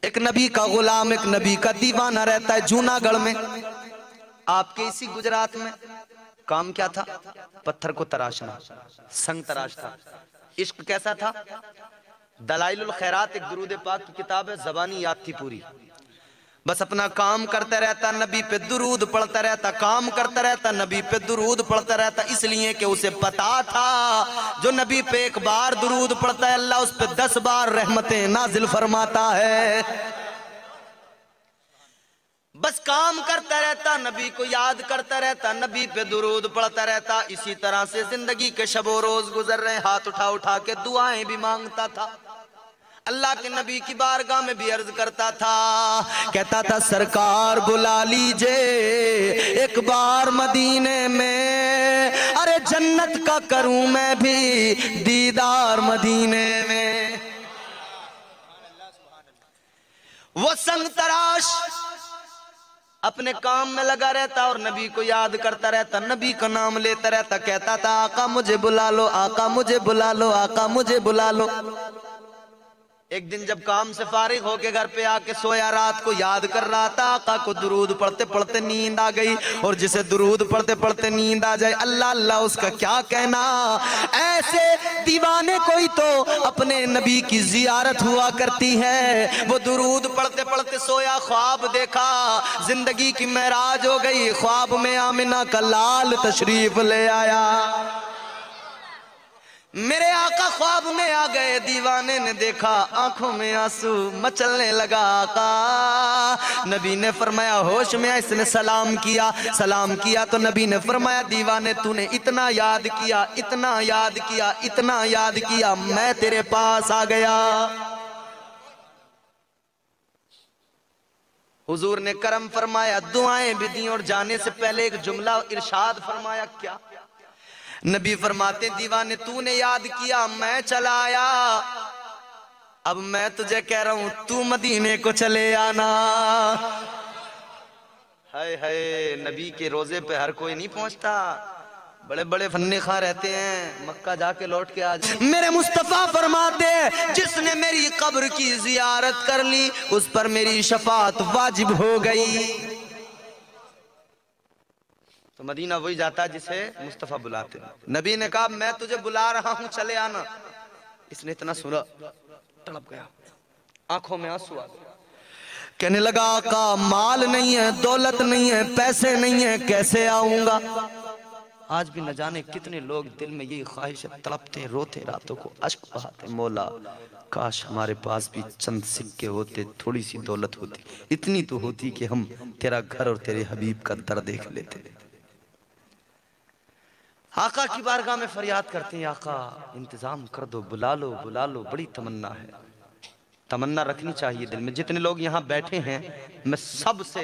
एक नबी का गुलाम, एक नबी का दीवाना रहता है जूनागढ़ में, आपके इसी गुजरात में। काम क्या था? पत्थर को तराशना, संग तराश था। इश्क कैसा था? दलाइलुल खैरात एक दुरूद पाक की किताब है, ज़बानी याद थी पूरी। बस अपना काम करता रहता, नबी पे दुरूद पढ़ता रहता, काम करता रहता, नबी पे दुरूद पढ़ता रहता। इसलिए कि उसे पता था जो नबी पे एक बार दुरूद पढ़ता है, अल्लाह उस पे 10 बार रहमतें नाजिल फरमाता है। बस काम करता रहता, नबी को याद करता रहता, नबी पे दुरूद पढ़ता रहता। इसी तरह से जिंदगी के शबो रोज गुजर रहे, हाथ उठा उठा के दुआएं भी मांगता था। अल्लाह के नबी की बारगाह में भी अर्ज करता था, कहता था सरकार बुला लीजिए एक बार मदीने में, अरे जन्नत का करूं मैं भी दीदार मदीने में। वो संग तराश अपने काम में लगा रहता और नबी को याद करता रहता, नबी का नाम लेता रहता, कहता था आका मुझे बुला लो, आका मुझे बुला लो, आका मुझे बुला लो। एक दिन जब काम से फारिग होके घर पे आके सोया, रात को याद कर रहा था, आका को दुरूद पढ़ते पढ़ते नींद आ गई। और जिसे दुरूद पढ़ते पढ़ते नींद आ जाए, अल्लाह अल्लाह उसका क्या कहना। ऐसे दीवाने कोई तो अपने नबी की जियारत हुआ करती है। वो दुरूद पढ़ते पढ़ते सोया, ख्वाब देखा, जिंदगी की महराज हो गई। ख्वाब में आमिना का लाल तशरीफ ले आया। मेरे आका ख्वाब में आ गए, दीवाने ने देखा, आंखों में आंसू मचलने लगा। आका नबी ने फरमाया होश में, इसने सलाम किया। सलाम किया तो नबी ने फरमाया दीवाने तूने इतना याद किया, इतना याद किया, इतना याद किया, मैं तेरे पास आ गया। हुजूर ने करम फरमाया, दुआएं भी दी और जाने से पहले एक जुमला इरशाद फरमाया। क्या? नबी फरमाते दीवाने तूने याद किया, मैं चला आया, अब मैं तुझे कह रहा हूं तू मदीने को चले आना। हाय हाय, नबी के रोजे पे हर कोई नहीं पहुंचता। बड़े बड़े फन्ने खा रहते हैं, मक्का जाके लौट के आज। मेरे मुस्तफा फरमाते जिसने मेरी कब्र की जियारत कर ली उस पर मेरी शफाअत वाजिब हो गई। तो मदीना वही जाता है जिसे मुस्तफा बुलाते। नबी ने कहा मैं तुझे बुला रहा हूं, चले आना। इसने इतना सुना, तड़प गया, आंखों में आंसू आ गए। कहने लगा आका माल नहीं है, दौलत नहीं है, पैसे नहीं है, कैसे आऊंगा। आज भी न जाने कितने लोग दिल में यही ख्वाहिश है, तड़पते रोते, रातों को अश्क बहाते, मौला काश हमारे पास भी चंद सिक्के होते, थोड़ी सी दौलत होती, इतनी तो होती कि हम तेरा घर और तेरे हबीब का दर देख लेते। आका की बारगाह में फरियाद करते हैं, आका इंतजाम कर दो, बुला लो बुला लो। बड़ी तमन्ना है, तमन्ना रखनी चाहिए दिल में। जितने लोग यहाँ बैठे हैं, मैं सबसे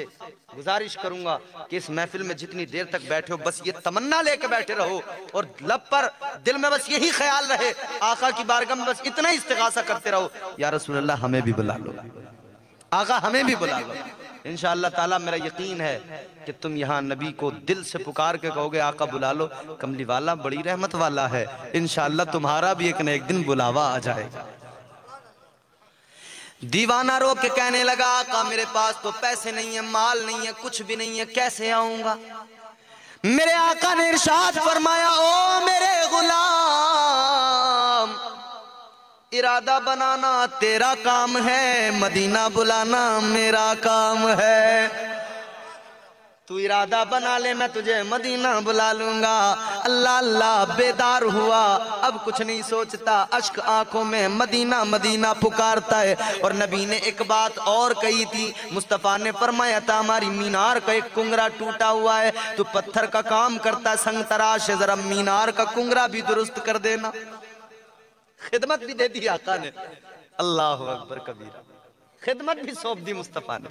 गुजारिश करूंगा कि इस महफिल में जितनी देर तक बैठे हो बस ये तमन्ना लेके बैठे रहो और लब पर दिल में बस यही ख्याल रहे, आका की बारगाह में बस इतना ही इस्तिगासा करते रहो, या रसूल अल्लाह हमें भी बुला लो, आका हमें भी बुला लो। इंशाअल्लाह ताला मेरा यकीन है कि तुम यहाँ नबी को दिल से पुकार के कहोगे आका बुला लो, कमली वाला बड़ी रहमत वाला है, इंशाअल्लाह तुम्हारा भी एक न एक दिन बुलावा आ जाएगा। दीवाना रो के कहने लगा आका मेरे पास तो पैसे नहीं है, माल नहीं है, कुछ भी नहीं है, कैसे आऊंगा। मेरे आका ने इरशाद फरमाया ओ मेरे गुलाम, इरादा बनाना तेरा काम है, मदीना बुलाना मेरा काम है। तू इरादा बना ले, मैं तुझे मदीना बुला लूंगा। अल्लाह अल्लाह बेदार हुआ, अब कुछ नहीं सोचता, अश्क आंखों में, मदीना मदीना पुकारता है। और नबी ने एक बात और कही थी, मुस्तफ़ा ने फरमाया था हमारी मीनार का एक कुंगरा टूटा हुआ है, तू पत्थर का काम करता है, संग तराश है, जरा मीनार का कुंगरा भी दुरुस्त कर देना। खिदमत भी दे दी आका ने, अल्लाह अकबर कबीरा, खिदमत भी सौंप दी मुस्तफा ने।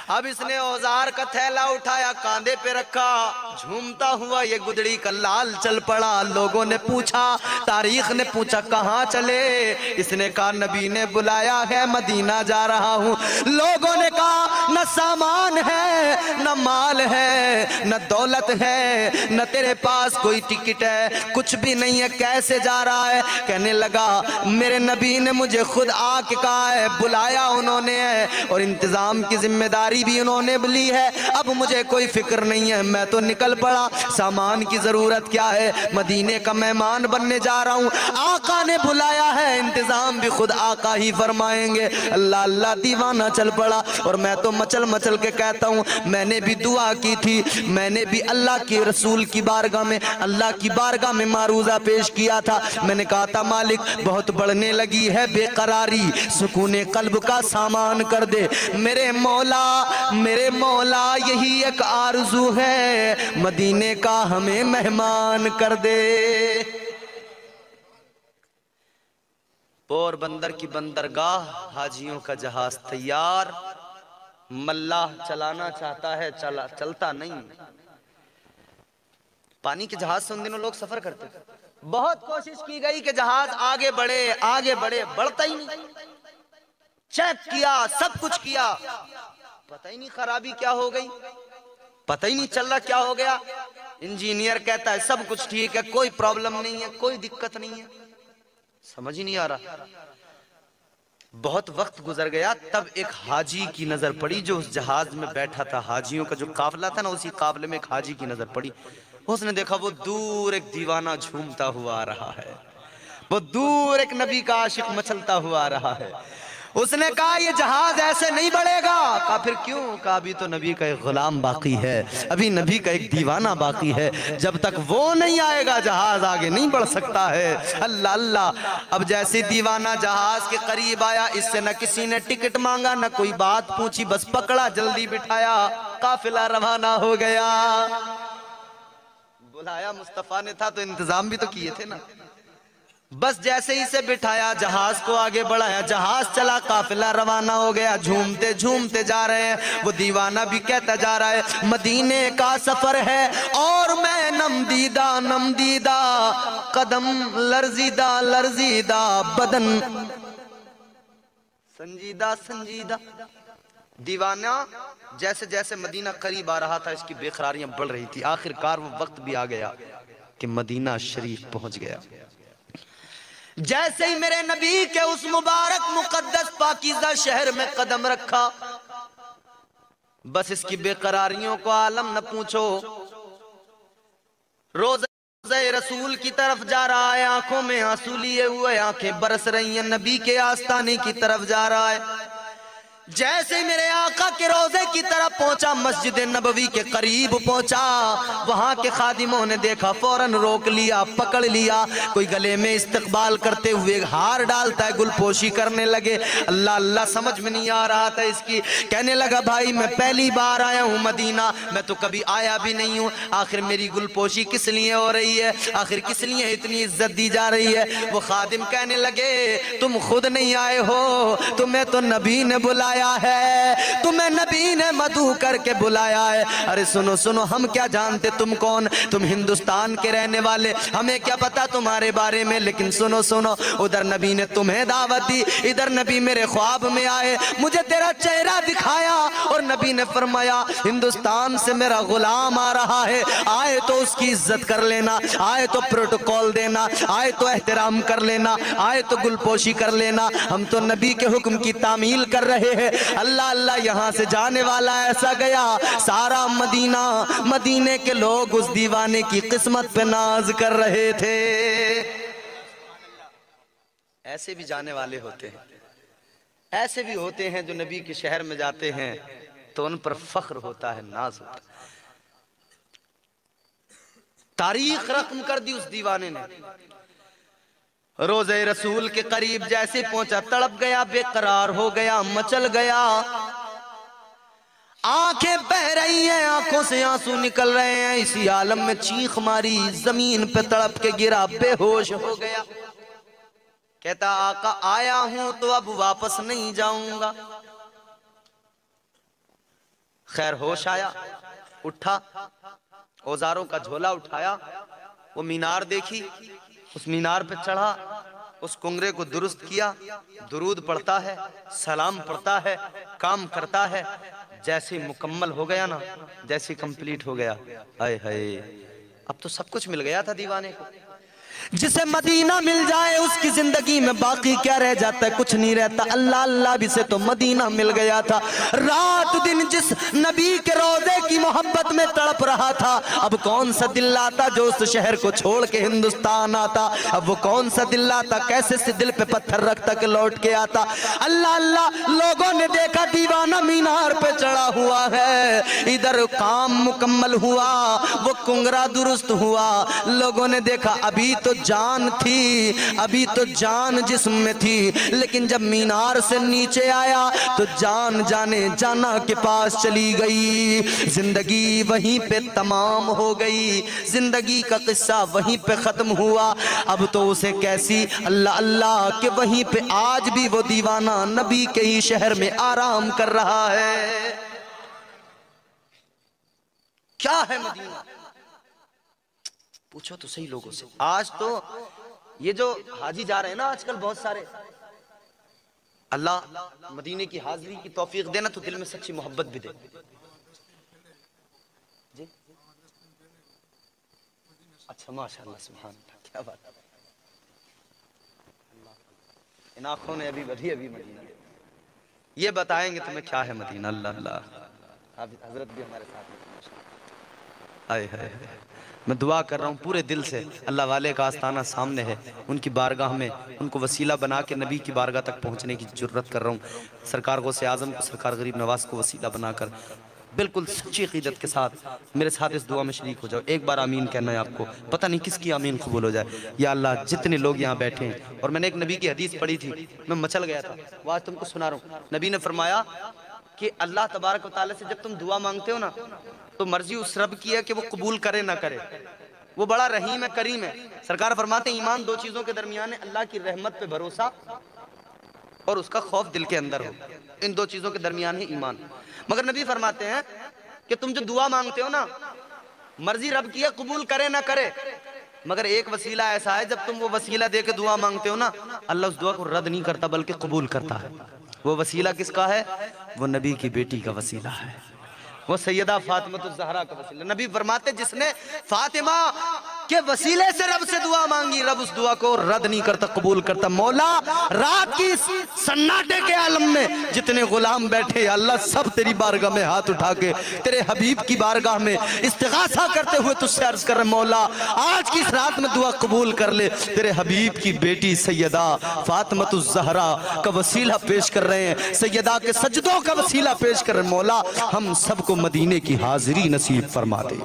अब इसने औजार का थैला उठाया, कांधे पे रखा, झूमता हुआ ये गुदड़ी का लाल चल पड़ा। लोगों ने पूछा, तारीख ने पूछा कहाँ चले? इसने कहा नबी ने बुलाया है, मदीना जा रहा हूँ। लोगों ने कहा न सामान है, न माल है, न दौलत है, न तेरे पास कोई टिकट है, कुछ भी नहीं है, कैसे जा रहा है? कहने लगा मेरे नबी ने मुझे खुद आके कहा है, बुलाया उन्होंने है और इंतजाम की जिम्मेदारी भी उन्होंने ली है। अब मुझे कोई फिक्र नहीं है, मैं तो निकल पड़ा। सामान की जरूरत क्या है, मदीने का मेहमान बनने जा रहा हूँ। आका ने बुलाया है, इंतजाम भी खुद आका ही फरमाएंगे। अल्लाह अल्लाह दीवाना चल पड़ा। और मैं तो मचल मचल के कहता हूँ, मैंने भी दुआ की थी, मैंने भी अल्लाह के रसूल की बारगाह में, अल्लाह की बारगाह में मारूजा पेश किया था। मैंने कहा था मालिक बहुत बढ़ने लगी है बेकरारी, सुकूने कल्ब का सामान कर दे मेरे मौला, मेरे मौला यही एक आरज़ू है, मदीने का हमें मेहमान कर दे। पोरबंदर की बंदरगाह, हाजियों का जहाज तैयार, मल्लाह चलाना चाहता है, चलता नहीं। पानी के जहाज से उन दिनों लोग सफर करते थे। बहुत कोशिश की गई कि जहाज आगे बढ़े, आगे बढ़े, बढ़ता ही नहीं। चेक किया, सब कुछ किया, पता ही नहीं खराबी क्या हो गई, पता ही नहीं चल रहा क्या हो गया। इंजीनियर कहता है सब कुछ ठीक है, कोई प्रॉब्लम नहीं है, कोई दिक्कत नहीं है। समझ ही नहीं आ रहा। बहुत वक्त गुजर गया, तब एक हाजी की नजर पड़ी जो उस जहाज में बैठा था। हाजियों का जो काफिला था ना, उसी काफिले में एक हाजी की नजर पड़ी। उसने देखा वो दूर एक दीवाना झूमता हुआ आ रहा है, वो दूर एक नबी का आशिक मचलता हुआ आ रहा है। उसने कहा ये जहाज ऐसे नहीं बढ़ेगा। कहा फिर क्यों? कहा अभी तो नबी का एक गुलाम बाकी है, अभी नबी का एक दीवाना बाकी है, जब तक वो नहीं आएगा जहाज आगे नहीं बढ़ सकता है। अल्लाह अल्लाह। अब जैसे दीवाना जहाज के करीब आया, इससे न किसी ने टिकट मांगा, न कोई बात पूछी, बस पकड़ा, जल्दी बिठाया, काफिला रवाना हो गया। बुलाया मुस्तफा ने था तो इंतजाम भी तो किए थे ना। बस जैसे ही से बिठाया, जहाज को आगे बढ़ाया, जहाज चला, काफिला रवाना हो गया। झूमते झूमते जा रहे हैं। वो दीवाना भी कहता जा रहा है मदीने का सफर है और मैं नमदीदा नमदीदा, कदम लर्जीदा लर्जीदा, बदन संजीदा संजीदा। दीवाना जैसे जैसे मदीना करीब आ रहा था, इसकी बेकरारियां बढ़ रही थी। आखिरकार वो वक्त भी आ गया कि मदीना शरीफ पहुंच गया। जैसे ही मेरे नबी के उस मुबारक मुकद्दस पाकीज़ा शहर में कदम रखा, बस इसकी बेकरारियों को आलम न पूछो। रोज़े रसूल की तरफ जा रहा है, आंखों में आंसू लिए हुए, आंखें बरस रही हैं, नबी के आस्ताने की तरफ जा रहा है। जैसे मेरे आका के रोजे की तरफ पहुंचा, मस्जिद नबवी के करीब पहुंचा, वहां के खादिमों ने देखा, फौरन रोक लिया, पकड़ लिया। कोई गले में इस्तकबाल करते हुए हार डालता है, गुलपोशी करने लगे। अल्लाह अल्लाह, समझ में नहीं आ रहा था इसकी। कहने लगा भाई मैं पहली बार आया हूँ मदीना, मैं तो कभी आया भी नहीं हूँ, आखिर मेरी गुलपोशी किस लिए हो रही है, आखिर किस लिए इतनी इज्जत दी जा रही है। वो खादिम कहने लगे तुम खुद नहीं आए हो, तुम्हें तो नबी ने बुलाया है, तुम्हें नबी ने मदू करके बुलाया है। अरे सुनो सुनो, हम क्या जानते तुम कौन, तुम हिंदुस्तान के रहने वाले, हमें क्या पता तुम्हारे बारे में। लेकिन सुनो सुनो, उधर नबी ने तुम्हें दावत दी, इधर नबी मेरे ख्वाब में आए, मुझे तेरा चेहरा दिखाया और नबी ने फरमाया हिंदुस्तान से मेरा गुलाम आ रहा है, आए तो उसकी इज्जत कर लेना, आए तो प्रोटोकॉल देना, आए तो एहतराम कर लेना, आए तो गुलपोशी कर लेना। हम तो नबी के हुक्म की तामील कर रहे हैं। अल्लाह अल्लाह, यहाँ से जाने वाला ऐसा गया, सारा मदीना, मदीने के लोग उस दीवाने की किस्मत पे नाज कर रहे थे। ऐसे भी जाने वाले होते हैं, ऐसे भी होते हैं जो नबी के शहर में जाते हैं तो उन पर फख्र होता है, नाज होता है। तारीख रकम कर दी उस दीवाने ने। रोज़े रसूल के करीब जैसे पहुंचा, तड़प गया, बेकरार हो गया, मचल गया, आंखें बह रही हैं, आंखों से आंसू निकल रहे हैं। इसी आलम में चीख मारी, जमीन पे तड़प के गिरा, बेहोश हो गया। कहता आका आया हूं तो अब वापस नहीं जाऊंगा। खैर होश आया, उठा, औजारों का झोला उठाया, वो मीनार देखी, उस मीनार पे चढ़ा, उस कुंगरे को दुरुस्त किया, दुरूद पढ़ता है, सलाम पढ़ता है, काम करता है। जैसे मुकम्मल हो गया ना, जैसे कंप्लीट हो गया, हाय हाय, अब तो सब कुछ मिल गया था दीवाने को। जिसे मदीना मिल जाए उसकी जिंदगी में बाकी क्या रह जाता है, कुछ नहीं रहता। अल्लाह अल्लाह भी से तो मदीना मिल गया था। रात दिन जिस नबी के रोजे की मोहब्बत में तड़प रहा था, अब कौन सा दिल आता जो उस शहर को छोड़ के हिंदुस्तान आता। अब वो कौन सा दिल आता, कैसे से दिल पे पत्थर रख तक लौट के आता। अल्लाह अल्लाह, लोगों ने देखा दीवाना मीनार पे चढ़ा हुआ है, इधर काम मुकम्मल हुआ, वो कुंगरा दुरुस्त हुआ। लोगों ने देखा अभी तो जान थी, अभी तो जान जिस्म में थी, लेकिन जब मीनार से नीचे आया तो जान जाने जाना के पास चली गई। जिंदगी वहीं पे तमाम हो गई, जिंदगी का किस्सा वहीं पे खत्म हुआ। अब तो उसे कैसी अल्लाह अल्लाह के वहीं पे आज भी वो दीवाना नबी के ही शहर में आराम कर रहा है। क्या है मदीना, पूछो तो सही लोगों से। आज तो ये जो हाजी जा रहे हैं ना आजकल बहुत सारे, अल्लाह मदीने की हाजिरी की तौफीक देना तो दिल में सच्ची मोहब्बत भी दे जी। अच्छा माशाअल्लाह, सुभान अल्लाह, क्या बात है। इन आंखों ने अभी मदीना ये बताएंगे तुम्हें क्या है मदीना। अल्लाह अल्लाह, हजरत भी हमारे साथ में। आए हाय, मैं दुआ कर रहा हूँ पूरे दिल से, अल्लाह वाले का आस्ताना सामने है, उनकी बारगाह में उनको वसीला बना के नबी की बारगाह तक पहुँचने की जुर्रत कर रहा हूँ। सरकार गौसे आज़म को, सरकार गरीब नवाज को वसीला बनाकर बिल्कुल सच्ची अक़ीदत के साथ मेरे साथ इस दुआ में शरीक हो जाओ। एक बार आमीन कहना है आपको, पता नहीं किसकी आमीन कबूल हो जाए। या अल्लाह, जितने लोग यहाँ बैठे हैं, और मैंने एक नबी की हदीस पढ़ी थी, मैं मचल गया था, वो आज तुमको सुना रहा हूँ। नबी ने फरमाया कि अल्लाह तबारक व तआला से जब तुम दुआ मांगते हो ना, तो मर्जी उस रब की है कि वो कबूल करे ना करे, वो बड़ा रहीम है, करीम है। सरकार फरमाते हैं ईमान दो चीजों के दरमियान है, अल्लाह की रहमत पे भरोसा और उसका खौफ दिल के अंदर हो, इन दो चीजों के दरमियान है ईमान। मगर नबी फरमाते हैं कि तुम जो दुआ मांगते हो ना, मर्जी रब की है कबूल करे ना करे, मगर एक वसीला ऐसा है जब तुम वो वसीला दे के दुआ मांगते हो ना, अल्लाह उस दुआ को रद्द नहीं करता बल्कि कबूल करता है। वो वसीला किसका है? वो नबी की बेटी का वसीला है, वो सैयदा फातिमा ज़हरा का वसीला। नबी फरमाते जिसने फातिमा के वसीले से रब से दुआ मांगी, रब उस दुआ को रद्द नहीं करता, कबूल करता। मौला, रात की सन्नाटे के आलम में जितने गुलाम बैठे अल्लाह, सब तेरी बारगाह में हाथ उठा के तेरे हबीब की बारगाह में इस्तिगासा करते हुए तुझसे अर्ज कर रहे, मौला आज की इस रात में दुआ कबूल कर ले। तेरे हबीब की बेटी सैयदा फातिमा ज़हरा का वसीला पेश कर रहे हैं, सैयदा के सजदों का वसीला पेश कर रहे हैं। मौला, हम सबको मदीने की हाजिरी नसीब फरमा दे।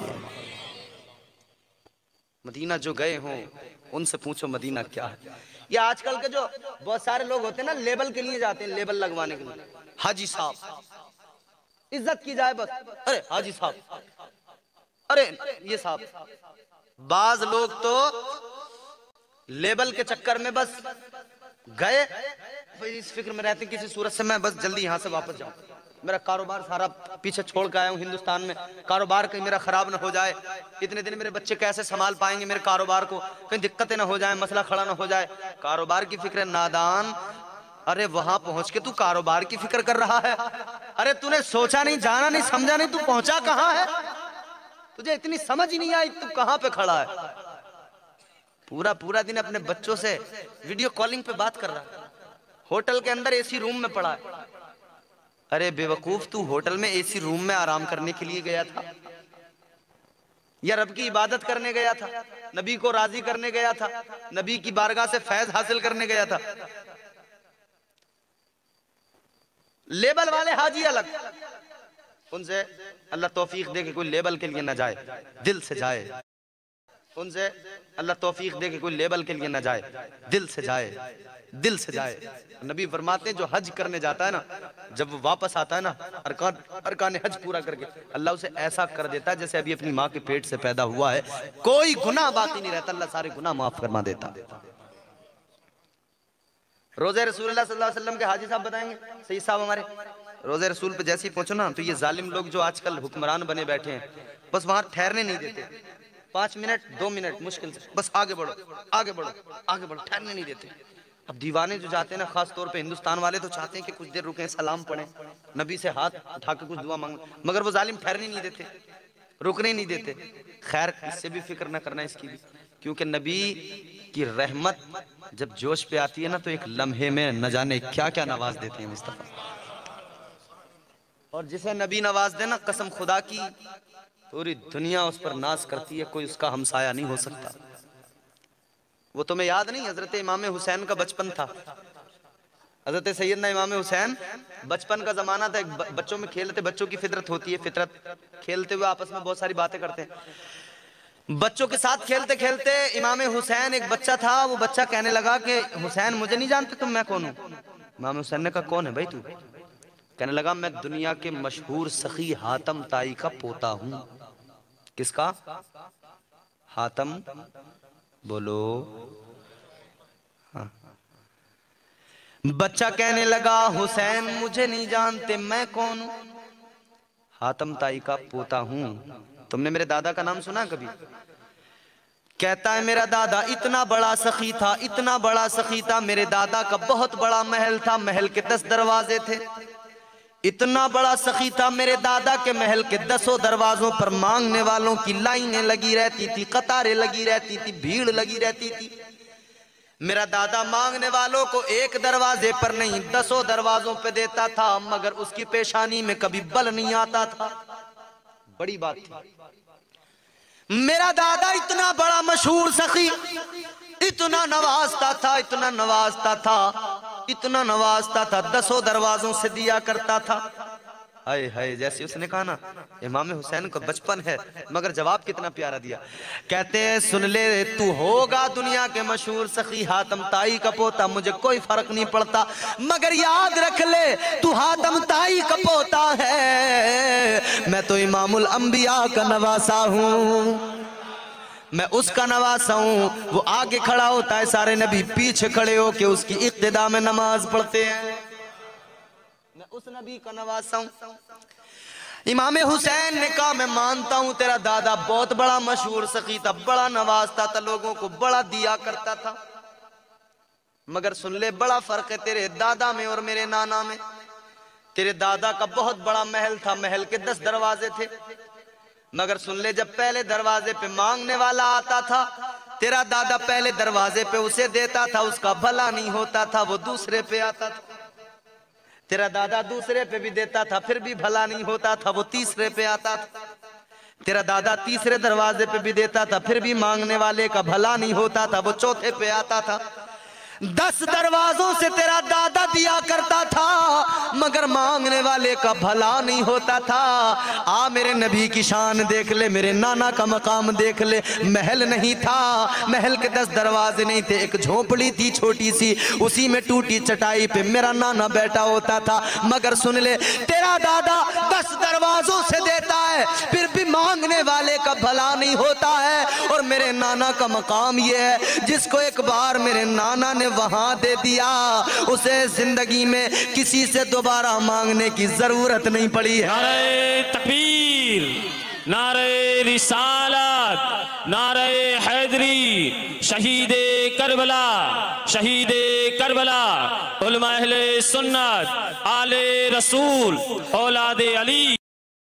मदीना जो गए हों उनसे पूछो मदीना क्या है। ये आजकल के जो बहुत सारे लोग होते हैं ना, लेबल के लिए जाते हैं, लेबल लगवाने के लिए, हाजी साहब, इज्जत की जाए बस, अरे हाजी साहब, अरे ये साहब। बाज लोग तो लेबल के चक्कर में बस गए, इस फिक्र में रहते किसी सूरत से मैं बस जल्दी यहां से वापस जाऊं, मेरा कारोबार सारा पीछे छोड़ के आया हूँ हिंदुस्तान में, कारोबार कहीं मेरा खराब ना हो जाए, इतने दिन मेरे बच्चे कैसे संभाल पाएंगे मेरे कारोबार को, कहीं दिक्कतें ना हो जाए, मसला खड़ा ना हो जाए, कारोबार की फिक्र। नादान, अरे वहां पहुंच के तू कारोबार की फिक्र कर रहा है? अरे तूने सोचा नहीं, जाना नहीं, समझा नहीं, तू पहुंचा कहाँ है? तुझे इतनी समझ ही नहीं आई तू कहाँ पे खड़ा है। पूरा पूरा दिन अपने बच्चों से वीडियो कॉलिंग पे बात कर रहा है, होटल के अंदर एसी रूम में पड़ा है। अरे बेवकूफ, तू होटल में एसी रूम में आराम करने के लिए गया था या रब की इबादत करने गया था, नबी को राजी करने गया था, नबी की बारगाह से फैज हासिल करने गया था? लेबल वाले हाजी अलग, उनसे अल्लाह तौफीक दे के कोई लेबल के लिए ना जाए, दिल से जाए। उनसे अल्लाह तौफीक दे के कोई लेबल के लिए ना जाए, दिल से जाए, दिल से जाए। नबी फरमाते हैं जो हज करने जाता है ना, जब वो वापस आता है ना अरकान हज पूरा करके, अल्लाह उसे ऐसा कर देता है जैसे अभी अपनी माँ के पेट से पैदा हुआ है, कोई गुनाह बाकी नहीं रहता, अल्लाह सारे गुनाह माफ फरमा देता। रोज़े रसूलुल्लाह सल्लल्लाहु अलैहि वसल्लम के हाजी साहब बताएंगे, सही साहब हमारे, रोजे रसूल पे जैसे ही पहुंचो ना तो ये जालिम लोग जो आजकल हुक्मरान बने बैठे हैं, बस वहां ठहरने नहीं देते। 5 मिनट 2 मिनट मुश्किल से, बस आगे बढ़ो आगे बढ़ो आगे बढ़ो, ठहरने नहीं देते। अब दीवाने जो जाते हैं ना, खास तौर पे हिंदुस्तान वाले, तो चाहते हैं कि कुछ देर रुकें, सलाम पढ़ें, नबी से हाथ उठा के कुछ दुआ मांगे, मगर वो जालिम ठहरने नहीं देते, रुकने नहीं देते। खैर, इससे भी फिक्र न करना इसकी भी, क्योंकि नबी की रहमत जब जोश पे आती है ना तो एक लम्हे में न जाने क्या क्या नवाज देते हैं मुस्तफा। और जिसे नबी नवाज देना, कसम खुदा की पूरी दुनिया उस पर नाज करती है, कोई उसका हमसाया नहीं हो सकता। वो तुम्हें याद नहीं, हजरत इमाम हुसैन का बचपन था। हजरत सैयदना इमाम हुसैन, बचपन का जमाना था, बच्चों में खेलते, बच्चों की फितरत होती है, फितरत, खेलते हुए आपस में बहुत सारी बातें करते हैं। बच्चों के साथ खेलते खेलते इमाम हुसैन, एक बच्चा था, वो बच्चा कहने लगा कि हुसैन मुझे नहीं जानते तुम, मैं कौन हूँ? इमाम हुसैन ने कहा कौन है भाई तू? कहने लगा मैं दुनिया के मशहूर सखी हातम ताई का पोता हूँ। किसका? हातम, बोलो। हाँ। बच्चा कहने लगा हुसैन मुझे नहीं जानते, मैं कौन हूं? हातम ताई का पोता हूं। तुमने मेरे दादा का नाम सुना कभी? कहता है मेरा दादा इतना बड़ा सखी था, इतना बड़ा सखी था, मेरे दादा का बहुत बड़ा महल था, महल के 10 दरवाजे थे। इतना बड़ा सखी था, मेरे दादा के महल के 10 दरवाजों पर मांगने वालों की लाइनें लगी रहती थी, कतारें लगी रहती थी, भीड़ लगी रहती थी। मेरा दादा मांगने वालों को एक दरवाजे पर नहीं 10 दरवाजों पे देता था, मगर उसकी पेशानी में कभी बल नहीं आता था। बड़ी बात थी। मेरा दादा इतना बड़ा मशहूर सखी, इतना नवाजता था, इतना नवाजता था, इतना नवाजता था, 10 दरवाजों से दिया करता था। हाय हाय, जैसे उसने कहा ना इमाम हुसैन को बचपन है, मगर जवाब कितना प्यारा दिया। कहते हैं सुन ले तू होगा दुनिया के मशहूर सखी हातम ताई का पोता, मुझे कोई फर्क नहीं पड़ता, मगर याद रख ले तू हातम ताई का पोता है, मैं तो इमामुल अंबिया का नवासा हूँ, मैं उसका नवासा हूँ। वो आगे खड़ा होता है, सारे नबी पीछे खड़े होके उसकी इक्तिदा में नमाज पढ़ते हैं। मैं उस नबी का नवासा हूं। इमाम हुसैन ने कहा मैं मानता हूं तेरा दादा बहुत बड़ा मशहूर सखी था, बड़ा नवाजता था, लोगों को बड़ा दिया करता था, मगर सुन ले बड़ा फर्क है तेरे दादा में और मेरे नाना में। तेरे दादा का बहुत बड़ा महल था, महल के 10 दरवाजे थे, मगर सुन ले जब पहले दरवाजे पे मांगने वाला आता था, तेरा दादा पहले दरवाजे पे उसे देता था, उसका भला नहीं होता था, वो दूसरे पे आता था। तेरा दादा दूसरे पे भी देता था, फिर भी भला नहीं होता था, वो तीसरे पे आता था। तेरा दादा तीसरे दरवाजे पे भी देता था, फिर भी मांगने वाले का भला नहीं होता था, वो चौथे पे आता था। 10 दरवाजों से तेरा दादा दिया करता था, मगर मांगने वाले का भला नहीं होता था। आ मेरे नबी की शान देख ले, मेरे नाना का मकाम देख ले। महल नहीं था, महल के 10 दरवाजे नहीं थे, एक झोपड़ी थी छोटी सी, उसी में टूटी चटाई पे मेरा नाना बैठा होता था। मगर सुन ले तेरा दादा 10 दरवाजों से देता है, फिर भी मांगने वाले का भला नहीं होता है। और मेरे नाना का मकाम ये है, जिसको एक बार मेरे नाना ने वहां दे दिया, उसे जिंदगी में किसी से दोबारा मांगने की जरूरत नहीं पड़ी है। नारे तकबीर, नारे रिसालत, नारे हैदरी, शहीदे करबला, शहीदे करबला, उलमा अहले सुन्नत, आले रसूल, औलादे अली।